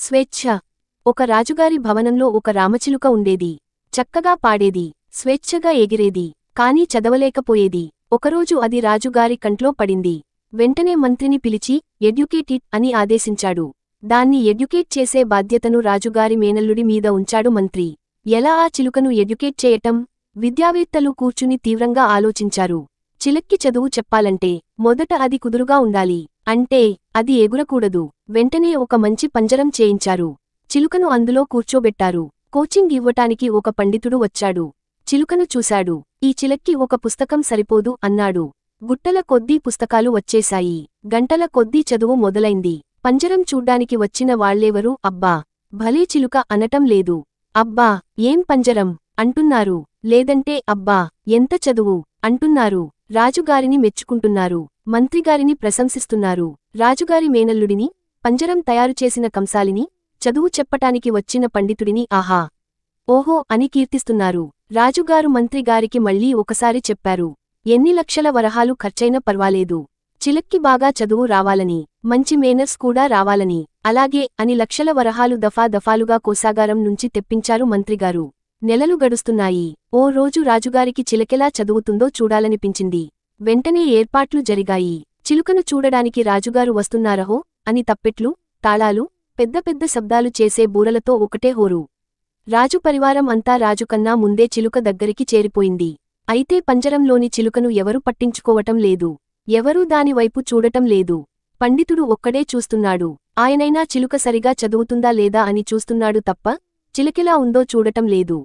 స్వేచ్ఛ. ఒక రాజుగారి భవనంలో ఒక రామచిలుక ఉండేది. చక్కగా పాడేది, స్వేచ్ఛగా ఎగిరేది, కాని చదవలేకపోయేది. ఒకరోజు అది రాజుగారి కంట్లో పడింది. వెంటనే మంత్రిని పిలిచి ఎడ్యుకేట్ ఇట్ అని ఆదేశించాడు. దాన్ని ఎడ్యుకేట్ చేసే బాధ్యతను రాజుగారి మేనల్లుడి మీద ఉంచాడు మంత్రి. ఎలా ఆ చిలుకను ఎడ్యుకేట్ చేయటం? విద్యావేత్తలు కూర్చుని తీవ్రంగా ఆలోచించారు. చిలక్కి చదువు చెప్పాలంటే మొదట అది కుదురుగా ఉండాలి. అంటే అది ఎగురకూడదు. వెంటనే ఒక మంచి పంజరం చేయించారు. చిలుకను అందులో కూర్చోబెట్టారు. కోచింగ్ ఇవ్వటానికి ఒక పండితుడు వచ్చాడు. చిలుకను చూశాడు. ఈ చిలక్కి ఒక పుస్తకం సరిపోదు అన్నాడు. గుట్టల కొద్దీ పుస్తకాలు వచ్చేశాయి. గంటల కొద్దీ చదువు మొదలైంది. పంజరం చూడ్డానికి వచ్చిన వాళ్లెవరూ అబ్బా, భలే చిలుక అనటం లేదు. అబ్బా, ఏం పంజరం అంటున్నారు. లేదంటే అబ్బా, ఎంత చదువు అంటున్నారు. రాజుగారిని మెచ్చుకుంటున్నారు. మంత్రిగారిని ప్రశంసిస్తున్నారు. రాజుగారి మేనల్లుడిని, పంజరం తయారుచేసిన కంసాలిని, చదువు చెప్పటానికి వచ్చిన పండితుడిని ఆహా, ఓహో అని కీర్తిస్తున్నారు. రాజుగారు మంత్రిగారికి మళ్లీ ఒకసారి చెప్పారు. ఎన్ని లక్షల వరహాలు ఖర్చైనా పర్వాలేదు. చిలక్కి బాగా చదువు రావాలని, మంచి మేనర్స్ కూడా రావాలని. అలాగే అని లక్షల వరహాలు దఫా దఫాలుగా కోశాగారం నుంచి తెప్పించారు మంత్రిగారు. నెలలు గడుస్తున్నాయి. ఓ రోజు రాజుగారికి చిలకెలా చదువుతుందో చూడాలనిపించింది. వెంటనే ఏర్పాట్లు జరిగాయి. చిలుకను చూడడానికి రాజుగారు వస్తున్నారహో అని తప్పెట్లు, తాళాలు, పెద్ద పెద్ద శబ్దాలు చేసే బూరలతో ఒకటే హోరు. రాజు పరివారం అంతా రాజుకన్నా ముందే చిలుక దగ్గరికి చేరిపోయింది. అయితే పంజరంలోని చిలుకను ఎవరు పట్టించుకోవటం లేదు. ఎవరూ దానివైపు చూడటం లేదు. పండితుడు ఒక్కడే చూస్తున్నాడు. ఆయనైనా చిలుక సరిగా చదువుతుందా లేదా అని చూస్తున్నాడు తప్ప చిలకెలా ఉందో చూడటం లేదు.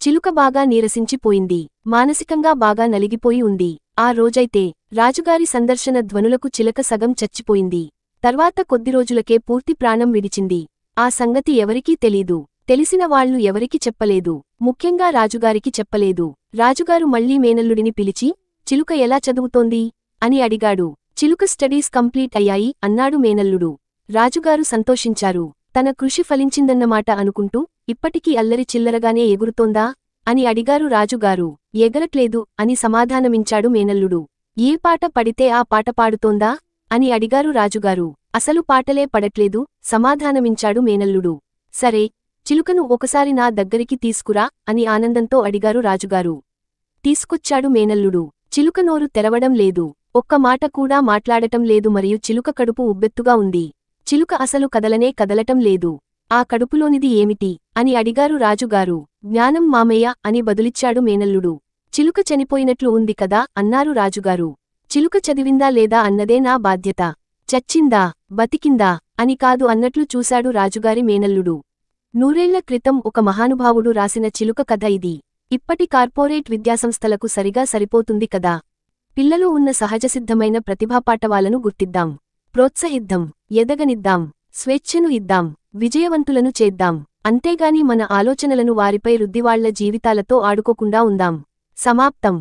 చిలుక బాగా నీరసించిపోయింది. మానసికంగా బాగా నలిగిపోయి ఉంది. ఆ రోజైతే రాజుగారి సందర్శన ధ్వనులకు చిలక సగం చచ్చిపోయింది. తర్వాత కొద్ది రోజులకే పూర్తి ప్రాణం విడిచింది. ఆ సంగతి ఎవరికీ తెలీదు. తెలిసిన వాళ్లు ఎవరికి చెప్పలేదు. ముఖ్యంగా రాజుగారికి చెప్పలేదు. రాజుగారు మళ్లీ మేనల్లుడిని పిలిచి చిలుక ఎలా చదువుతోంది అని అడిగాడు. చిలుక స్టడీస్ కంప్లీట్ అయ్యాయి అన్నాడు మేనల్లుడు. రాజుగారు సంతోషించారు. తన కృషి ఫలించిందన్నమాట అనుకుంటూ ఇప్పటికీ అల్లరి చిల్లరగానే ఎగురుతోందా అని అడిగారు రాజుగారు. ఎగరట్లేదు అని సమాధానమించాడు మేనల్లుడు. ఏ పాట పడితే ఆ పాట పాడుతోందా అని అడిగారు రాజుగారు. అసలు పాటలే పడట్లేదు సమాధానమించాడు మేనల్లుడు. సరే, చిలుకను ఒకసారి నా దగ్గరికి తీసుకురా అని ఆనందంతో అడిగారు రాజుగారు. తీసుకొచ్చాడు మేనల్లుడు. చిలుక నోరు తెరవడం లేదు. ఒక్క మాట కూడా మాట్లాడటం లేదు. మరియు చిలుక కడుపు ఉబ్బెత్తుగా ఉంది. చిలుక అసలు కదలనే కదలటం లేదు. ఆ కడుపులోనిది ఏమిటి అని అడిగారు రాజుగారు. జ్ఞానం మామయ్య అని బదులిచ్చాడు మేనల్లుడు. చిలుక చనిపోయినట్లు ఉంది కదా అన్నారు రాజుగారు. చిలుక చదివిందా లేదా అన్నదే నా బాధ్యత. చచ్చిందా బతికిందా అని కాదు అన్నట్లు చూశాడు రాజుగారి మేనల్లుడు. నూరేళ్ల క్రితం ఒక మహానుభావుడు రాసిన చిలుక కథ ఇది. ఇప్పటి కార్పొరేట్ విద్యాసంస్థలకు సరిగా సరిపోతుంది కదా. పిల్లలు ఉన్న సహజసిద్ధమైన ప్రతిభాపాటవాలను గుర్తిద్దాం, ప్రోత్సహిద్దాం, ఎదగనిద్దాం, స్వేచ్ఛను ఇద్దాం, విజయవంతులను చేద్దాం. అంతేగాని మన ఆలోచనలను వారిపై రుద్దివాళ్ల జీవితాలతో ఆడుకోకుండా ఉందాం. సమాప్తం.